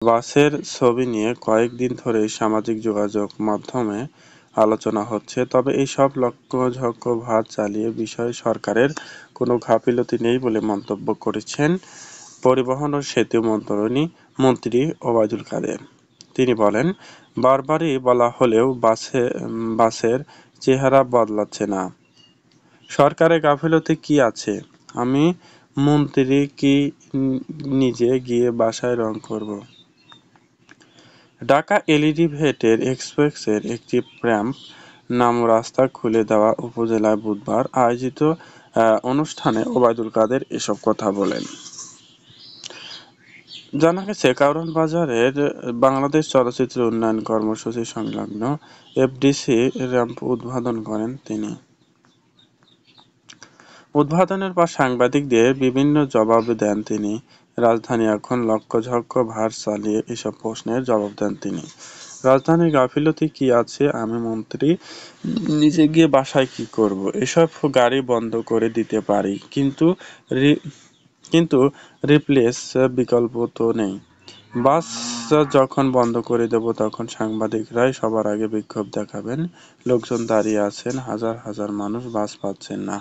বাসের ছবি নিয়ে কয়েকদিন ধরেই সামাজিক যোগাযোগ মাধ্যমে আলোচনা হচ্ছে, তবে এসব লক্ষ্যঝক্ষ ভার চালিয়ে বিষয়ে সরকারের কোনো গাফিলতি নেই বলে মন্তব্য করেছেন পরিবহন ও সেতু মন্ত্রী ওবায়দুল কাদের। তিনি বলেন, বারবারই বলা হলেও বাসের চেহারা বদলাচ্ছে না। সরকারের গাফিলতি কি আছে? আমি মন্ত্রী কি নিজে গিয়ে বাসায় রং করব? ঢাকা এলিভেটেড এক্সপ্রেসের একটি প্র্যাম্প নাম রাস্তা খুলে দেওয়া উপজেলায় বুধবার আয়োজিত অনুষ্ঠানে ওবায়দুল কাদের এসব কথা বলেন। জানা গেছে, কারওয়ান বাজারের বাংলাদেশ চলচ্চিত্র উন্নয়ন কর্মসূচি সংলগ্ন এফডিসি র্যাম্প উদ্বোধন করেন তিনি। উদ্বোধনের পর সাংবাদিকদের বিভিন্ন জবাব দেন তিনি। রাজধানী এখন লক্ষ্যঝক্ষ ভার চালিয়ে এসব প্রশ্নের জবাব দেন তিনি। রাজধানীর গাফিলতি কি আছে? আমি মন্ত্রী নিজে গিয়ে বাসায় কি করব? এসব গাড়ি বন্ধ করে দিতে পারি, কিন্তু রিপ্লেস বিকল্প তো নেই। বাস যখন বন্ধ করে দেব তখন সাংবাদিকরাই সবার আগে বিক্ষোভ দেখাবেন। লোকজন দাঁড়িয়ে আছেন, হাজার হাজার মানুষ বাস পাচ্ছেন না।